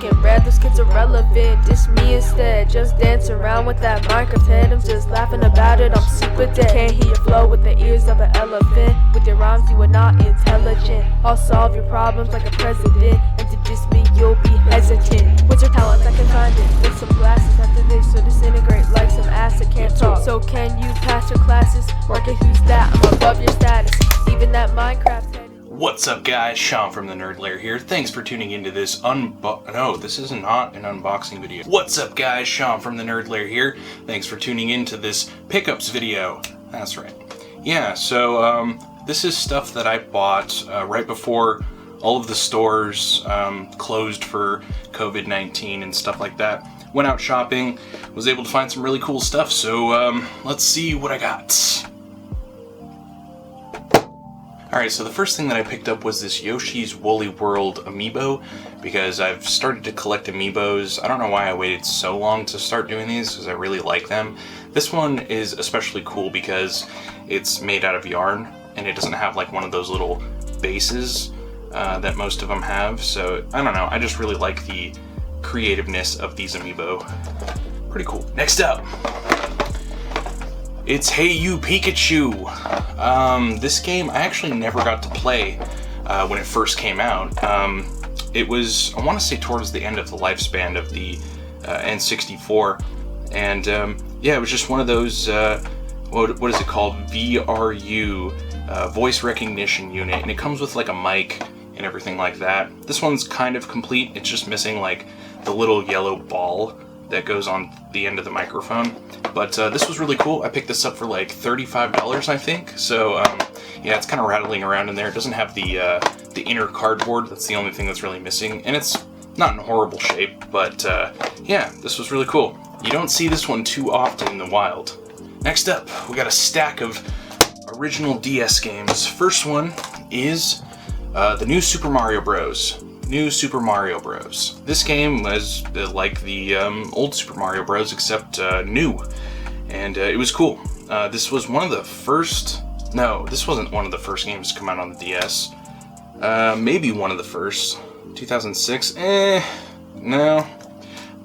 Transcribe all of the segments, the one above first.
breaking bread, those kids are relevant. Diss me instead, just dance around with that Minecraft head. I'm just laughing about it, I'm super dead. Can't hear your flow with the ears of an elephant. With your rhymes you are not intelligent. I'll solve your problems like a president, and to diss me you'll be hesitant. What's your talent? I can find it. With some glasses after this, so disintegrate like some acid. Can't talk, so can you pass your classes? Working who's that? I'm above your status. Even that Minecraft head. What's up guys, Sean from the Nerd Lair here. Thanks for tuning into this no, this is not an unboxing video. What's up guys, Sean from the Nerd Lair here. Thanks for tuning into this pickups video. That's right. Yeah, so this is stuff that I bought right before all of the stores closed for COVID-19 and stuff like that. Went out shopping, was able to find some really cool stuff, so let's see what I got. Alright, so the first thing that I picked up was this Yoshi's Woolly World amiibo, because I've started to collect amiibos. I don't know why I waited so long to start doing these, because I really like them. This one is especially cool because it's made out of yarn, and it doesn't have like one of those little bases that most of them have, so I don't know, I just really like the creativeness of these amiibo. Pretty cool. Next up, it's Hey You Pikachu. This game I actually never got to play when it first came out. It was, I want to say, towards the end of the lifespan of the N64, and yeah, it was just one of those, what is it called? VRU, voice recognition unit, and it comes with like a mic and everything like that. This one's kind of complete, it's just missing like the little yellow ball that goes on the end of the microphone. But this was really cool. I picked this up for like $35, I think. So yeah, it's kind of rattling around in there. It doesn't have the inner cardboard. That's the only thing that's really missing, and it's not in horrible shape. But yeah, this was really cool. You don't see this one too often in the wild. Next up, we got a stack of original DS games. First one is the new Super Mario Bros. New Super Mario Bros. This game was like the old Super Mario Bros. Except new, and it was cool. This was one of the first. No, this wasn't one of the first games to come out on the DS. Maybe one of the first. 2006. No.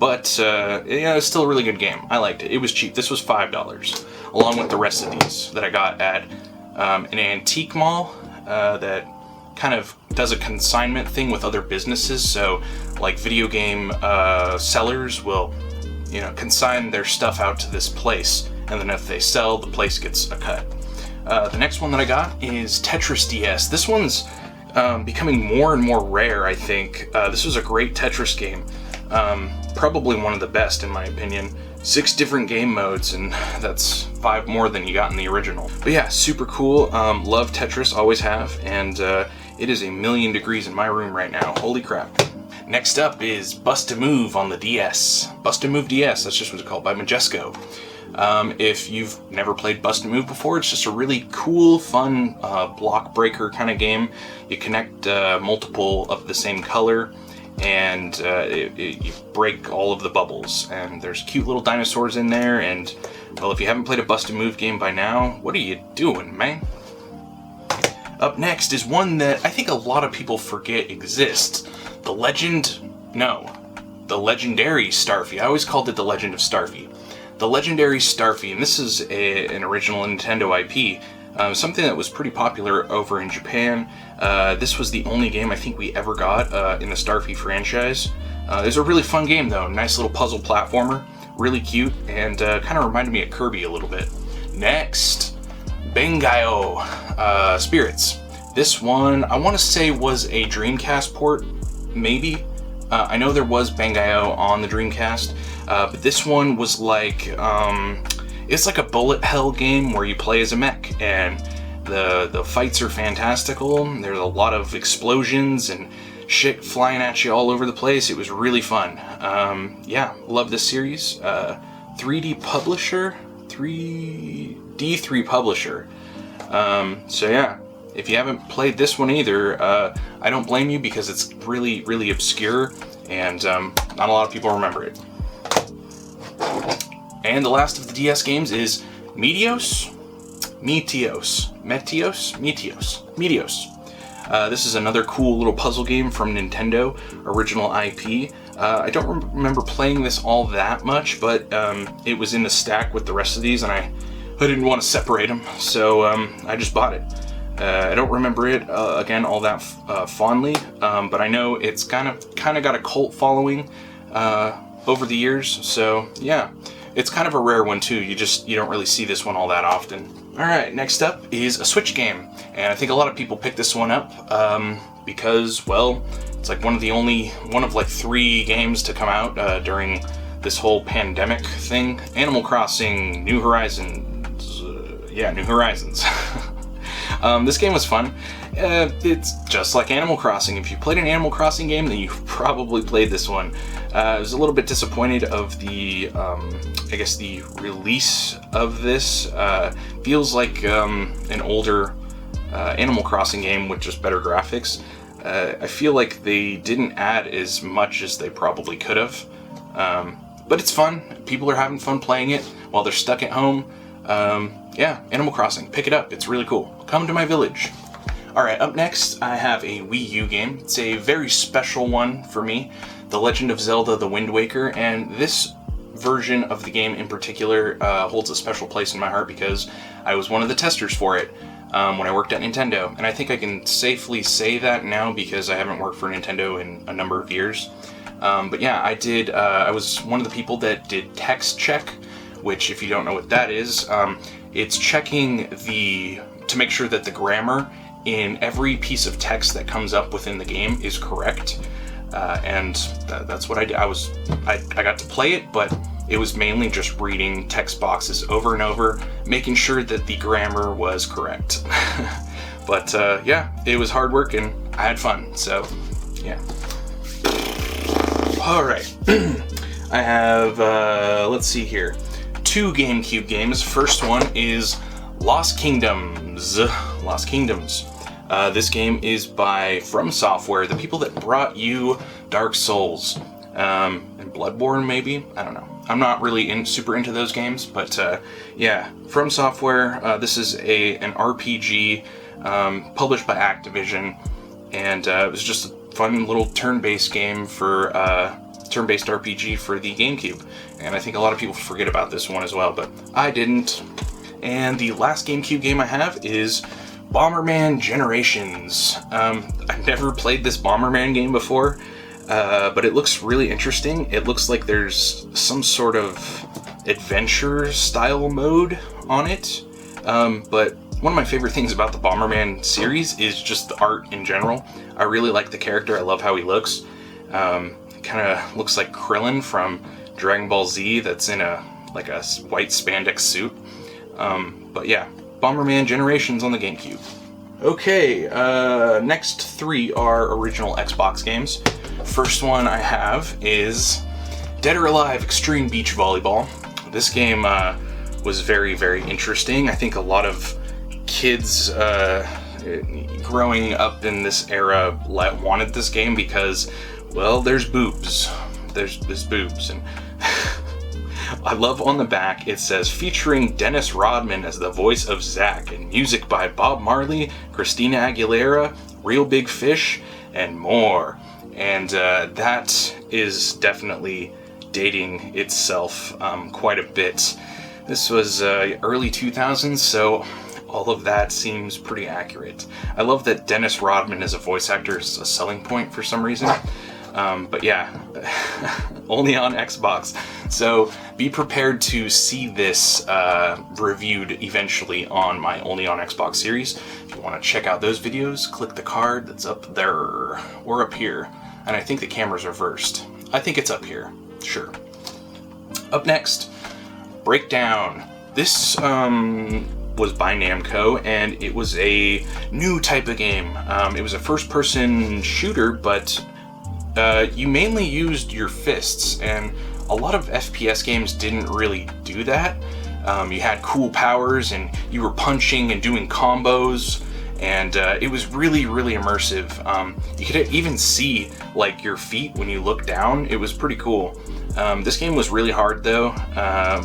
But yeah, it's still a really good game. I liked it. It was cheap. This was $5, along with the rest of these that I got at an antique mall that kind of does a consignment thing with other businesses. So like video game sellers will, you know, consign their stuff out to this place, and then if they sell, the place gets a cut. The next one that I got is Tetris TS. This one's becoming more and more rare, I think. This was a great Tetris game. Probably one of the best in my opinion. 6 different game modes, and that's 5 more than you got in the original. But yeah, super cool. Love Tetris, always have, and it is 1,000,000 degrees in my room right now. Holy crap. Next up is Bust a Move on the DS. Bust a Move DS, that's just what it's called, by Majesco. If you've never played Bust a Move before, it's just a really cool, fun block breaker kind of game. You connect multiple of the same color, and you break all of the bubbles, and there's cute little dinosaurs in there, and well, if you haven't played a Bust a Move game by now, what are you doing, man? Up next is one that I think a lot of people forget exists. The Legendary Starfy. I always called it the Legend of Starfy. The Legendary Starfy, and this is an original Nintendo IP, something that was pretty popular over in Japan. This was the only game I think we ever got in the Starfy franchise. It was a really fun game though, nice little puzzle platformer, really cute, and kind of reminded me of Kirby a little bit. Next, Banggai Oh Spirits. This one, I want to say, was a Dreamcast port, maybe. I know there was Banggai Oh on the Dreamcast, but this one was like, it's like a bullet hell game where you play as a mech, and the fights are fantastical. There's a lot of explosions and shit flying at you all over the place. It was really fun. Yeah, love this series. 3D publisher. D3 publisher. So yeah, if you haven't played this one either, I don't blame you, because it's really, really obscure, and not a lot of people remember it. And the last of the DS games is Meteos. This is another cool little puzzle game from Nintendo, original IP. I don't remember playing this all that much, but it was in the stack with the rest of these, and I didn't want to separate them, so I just bought it. I don't remember it, again, all that fondly, but I know it's kind of got a cult following over the years, so yeah. It's kind of a rare one too, you don't really see this one all that often. Alright, next up is a Switch game, and I think a lot of people pick this one up because, well, it's like one of like 3 games to come out during this whole pandemic thing. Animal Crossing, New Horizons, New Horizons. This game was fun. It's just like Animal Crossing. If you played an Animal Crossing game, then you probably played this one. I was a little bit disappointed of the, the release of this. Feels like an older Animal Crossing game with just better graphics. I feel like they didn't add as much as they probably could have. But it's fun. People are having fun playing it while they're stuck at home. Animal Crossing. Pick it up. It's really cool. Come to my village. Alright, up next, I have a Wii U game. It's a very special one for me. The Legend of Zelda: The Wind Waker, and this version of the game in particular holds a special place in my heart because I was one of the testers for it when I worked at Nintendo. And I think I can safely say that now because I haven't worked for Nintendo in a number of years. But yeah, I was one of the people that did text check, which, if you don't know what that is, it's checking to make sure that the grammar in every piece of text that comes up within the game is correct. And that's what I did. I got to play it, but it was mainly just reading text boxes over and over, making sure that the grammar was correct. But it was hard work and I had fun, so yeah. Alright, I have, let's see here, 2 GameCube games. First one is Lost Kingdoms. This game is by From Software, the people that brought you Dark Souls, and Bloodborne maybe? I don't know. I'm not really super into those games, but From Software. This is an RPG published by Activision, and it was just a fun little turn-based game for turn-based RPG for the GameCube, and I think a lot of people forget about this one as well, but I didn't. And the last GameCube game I have is Bomberman Generations. I've never played this Bomberman game before, but it looks really interesting. It looks like there's some sort of adventure-style mode on it, but one of my favorite things about the Bomberman series is just the art in general. I really like the character. I love how he looks. Kind of looks like Krillin from Dragon Ball Z that's in a white spandex suit. But yeah, Bomberman Generations on the GameCube. Okay, next 3 are original Xbox games. First one I have is Dead or Alive Extreme Beach Volleyball. This game was very, very interesting. I think a lot of kids growing up in this era wanted this game because, well, there's boobs. There's boobs, and I love on the back it says featuring Dennis Rodman as the voice of Zack, and music by Bob Marley, Christina Aguilera, Real Big Fish, and more. And that is definitely dating itself quite a bit. This was early 2000s, so all of that seems pretty accurate. I love that Dennis Rodman as a voice actor is a selling point for some reason. But yeah, only on Xbox. So be prepared to see this reviewed eventually on my Only on Xbox series. If you want to check out those videos, click the card that's up there or up here. And I think the camera's reversed. I think it's up here. Sure. Up next, Breakdown. This was by Namco, and it was a new type of game. It was a first-person shooter, but you mainly used your fists, and a lot of FPS games didn't really do that. You had cool powers, and you were punching and doing combos, and it was really, really immersive. You could even see like your feet when you look down. It was pretty cool. This game was really hard though,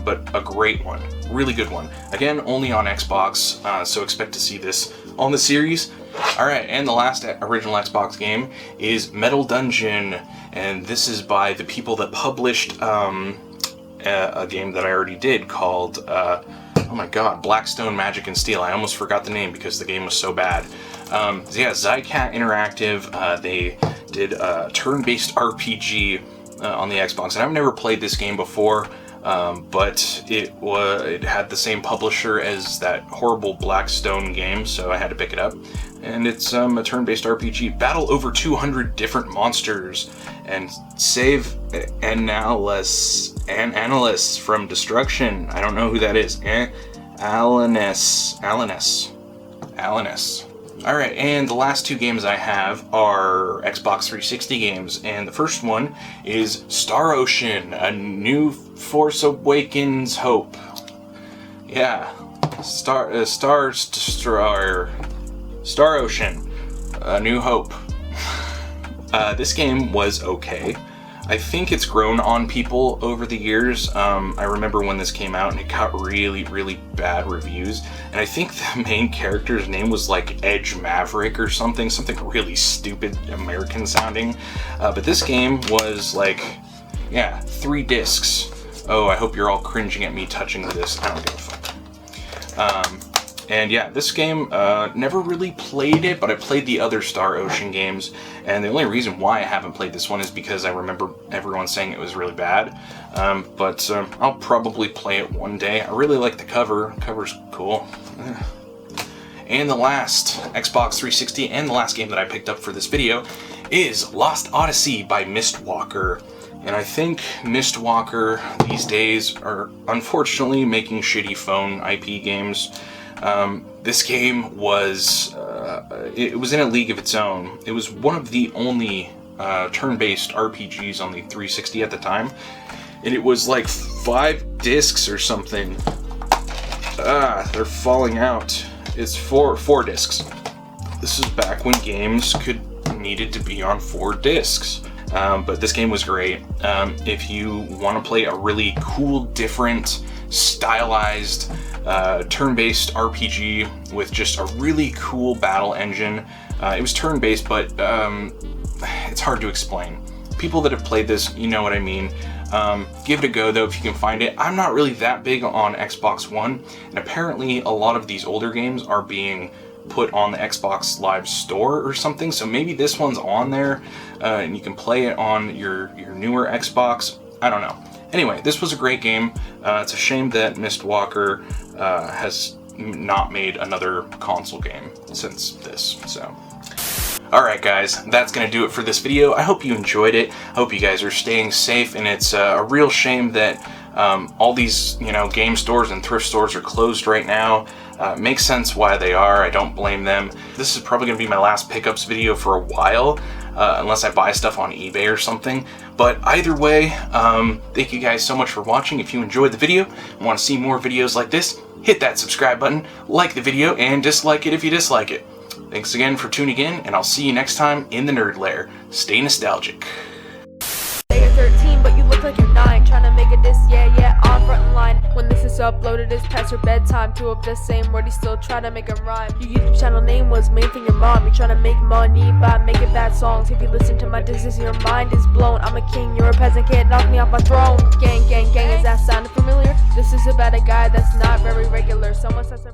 but a great one, really good one. Again, only on Xbox, so expect to see this on the series. Alright, and the last original Xbox game is Metal Dungeon, and this is by the people that published a game that I already did called, oh my god, Blackstone Magic and Steel. I almost forgot the name because the game was so bad. So yeah, Zycat Interactive, they did a turn-based RPG on the Xbox, and I've never played this game before. But it had the same publisher as that horrible Blackstone game, so I had to pick it up. And it's a turn-based RPG. Battle over 200 different monsters and save analysts from destruction. I don't know who that is. Alanus. Alright, and the last two games I have are Xbox 360 games, and the first one is Star Ocean, a new Force Awakens hope. Yeah, Star Ocean, a new hope. This game was okay. I think it's grown on people over the years. I remember when this came out and it got really, really bad reviews. And I think the main character's name was like Edge Maverick or something really stupid American sounding. But this game was like, yeah, 3 discs. Oh, I hope you're all cringing at me touching this. I don't give a fuck. And yeah, this game, never really played it, but I played the other Star Ocean games, and the only reason why I haven't played this one is because I remember everyone saying it was really bad, but I'll probably play it one day. I really like the cover. The cover's cool. And the last Xbox 360 and the last game that I picked up for this video is Lost Odyssey by Mistwalker. And I think Mistwalker these days are unfortunately making shitty phone IP games. This game was, it was in a league of its own. It was one of the only turn-based RPGs on the 360 at the time, and it was like 5 discs or something. They're falling out. It's 4 discs. This is back when games needed to be on 4 discs. But this game was great. If you want to play a really cool, different, stylized, turn-based RPG with just a really cool battle engine. It was turn-based, but it's hard to explain. People that have played this, you know what I mean. Give it a go though if you can find it. I'm not really that big on Xbox One, and apparently a lot of these older games are being put on the Xbox Live Store or something, so maybe this one's on there, and you can play it on your newer Xbox. I don't know. Anyway, this was a great game. It's a shame that Mistwalker has not made another console game since this, so. Alright guys, that's going to do it for this video. I hope you enjoyed it. I hope you guys are staying safe, and it's a real shame that all these, game stores and thrift stores are closed right now. Makes sense why they are. I don't blame them. This is probably going to be my last pickups video for a while, unless I buy stuff on eBay or something. But either way, thank you guys so much for watching. If you enjoyed the video and want to see more videos like this, hit that subscribe button, like the video, and dislike it if you dislike it. Thanks again for tuning in, and I'll see you next time in the Nerd Lair. Stay nostalgic. You're 13, but you look like you're 9. Trying to make a diss, yeah, on front line. When this is uploaded, it's past your bedtime. 2 of the same word, he's still trying to make them rhyme. Your YouTube channel name was made from your mom. You're trying to make money by making bad songs. If you listen to my disses, your mind is blown. I'm a king, you're a peasant, can't knock me off my throne. Gang, is that sounding familiar? This is about a guy that's not very regular. Someone says